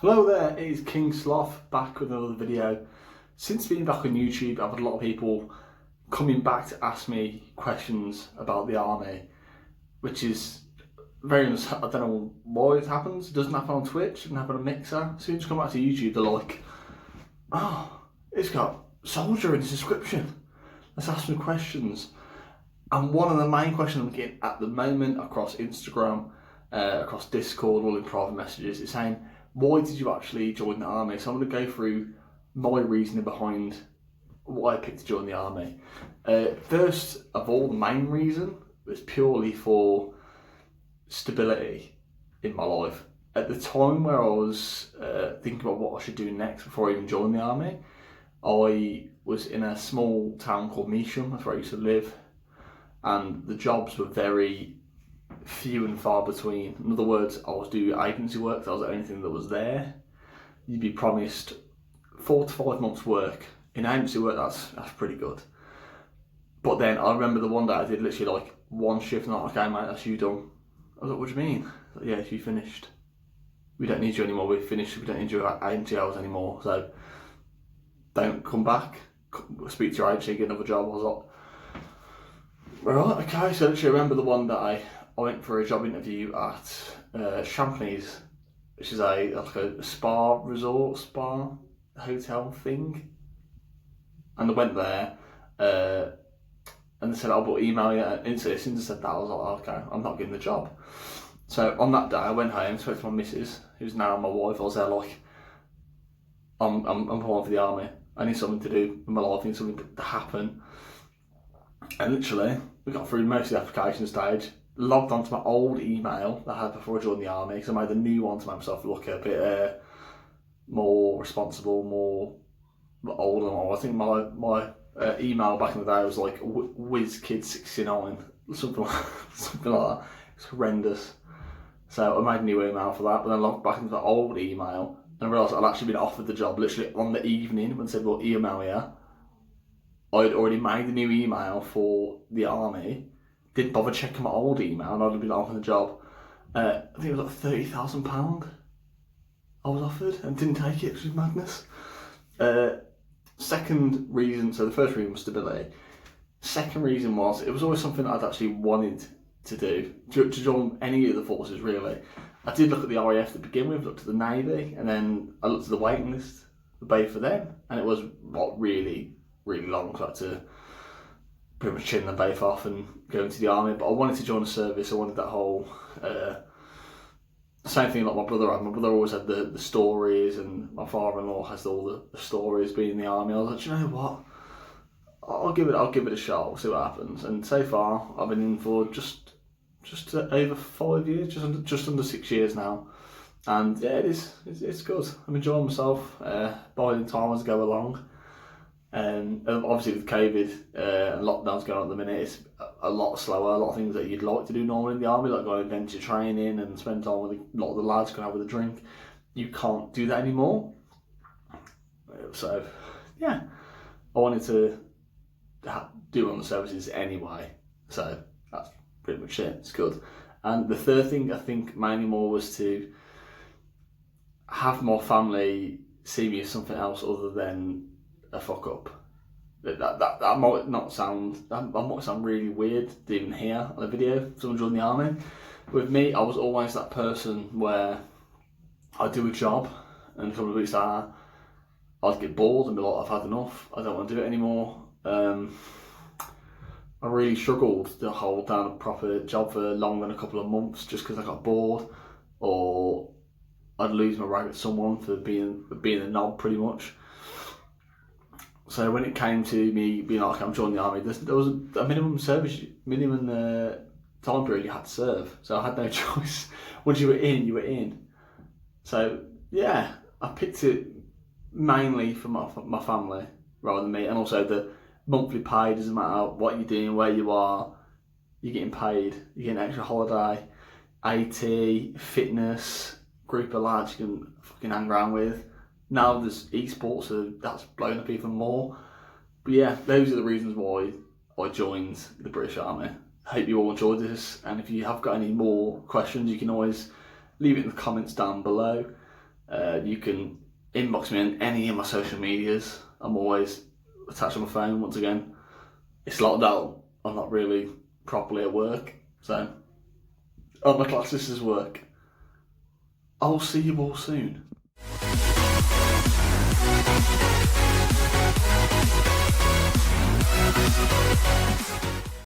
Hello there, it is King Sloth back with another video. Since being back on YouTube, I've had a lot of people coming back to ask me questions about the army, which is very, I don't know why it happens. It doesn't happen on Twitch, it doesn't happen on Mixer. As soon as you come back to YouTube, they're like, oh, it's got soldier in the description. Let's ask some questions. And one of the main questions I'm getting at the moment across Instagram, across Discord, all in private messages, is saying, why did you actually join the army? So I'm going to go through my reasoning behind why I picked to join the army. First of all, the main reason was purely for stability in my life. At the time where I was thinking about what I should do next before I even joined the army, I was in a small town called Measham, that's where I used to live, and the jobs were very few and far between. In other words, I was doing agency work, that was the only thing that was there. You'd be promised 4 to 5 months work. In agency work, that's pretty good. But then I remember the one day I did literally like one shift and I'm like, okay mate, that's you done. I was like, what do you mean? Like, yeah, you finished. We don't need you anymore, we're finished, we don't need your agency hours anymore, so don't come back, speak to your agency, get another job. I was like, right, okay, so literally I remember the one day I went for a job interview at Champneys, which is a spa resort, spa hotel thing. And I went there, and they said, "I'll email you." And as soon as I said that, I was like, "Okay, I'm not getting the job." So on that day, I went home, spoke to my missus, who's now my wife. I was there like, "I'm applying for the army. I need something to do with my life. I need something to happen." And literally, we got through most of the application stage. Logged onto my old email that I had before I joined the army, because I made a new one to make myself look a bit more responsible, more older. I think my email back in the day was like WizKid69, something like that. It's horrendous. So I made a new email for that, but then logged back into the old email and I realised I'd actually been offered the job literally on the evening when they said, "Well, email you." I'd already made the new email for the army. Didn't bother checking my old email and I'd been offered the job. I think it was like £30,000 I was offered and didn't take it, which was madness. Second reason, so the first reason was stability. Second reason was it was always something I'd actually wanted to do, to join any of the forces really. I did look at the RAF to begin with, looked at the Navy, and then I looked at the waiting list, the bay for them, and it was really long, so I had to pretty much chin them both off and go into the army. But I wanted to join the service. I wanted that whole same thing like my brother had. My brother always had the stories, and my father-in-law has all the stories being in the army. I was like, you know what? I'll give it a shot. We'll see what happens. And so far, I've been in for just over 5 years, just under 6 years now. And yeah, it's good. I'm enjoying myself. Biding time as I go along. And obviously with COVID and lockdowns going on at the minute, it's a lot slower. A lot of things that you'd like to do normally in the army, like going adventure training and spend time with a lot of the lads, going out with a drink, you can't do that anymore. So yeah, I wanted to do on the services anyway. So that's pretty much it. It's good. And the third thing I think mainly more was to have my family see me as something else other than a fuck up. That might not sound, that might sound really weird to even hear on a video someone joined the army. With me, I was always that person where I'd do a job and a couple of weeks later I'd get bored and be like, I've had enough, I don't want to do it anymore. I really struggled to hold down a proper job for longer than a couple of months just because I got bored, or I'd lose my rag at someone for being a knob pretty much. So when it came to me being like, I'm joining the army, there was a minimum time period you had to serve. So I had no choice. Once you were in, you were in. So yeah, I picked it mainly for my family rather than me, and also the monthly pay doesn't matter what you're doing, where you are, you're getting paid. You get an extra holiday, AT, fitness, group of lads you can fucking hang around with. Now there's esports, so that's blown up even more. But yeah, those are the reasons why I joined the British Army. I hope you all enjoyed this, and if you have got any more questions, you can always leave it in the comments down below. You can inbox me on any of my social medias. I'm always attached on my phone. Once again, it's locked out. I'm not really properly at work, so my classes is work. I'll see you all soon.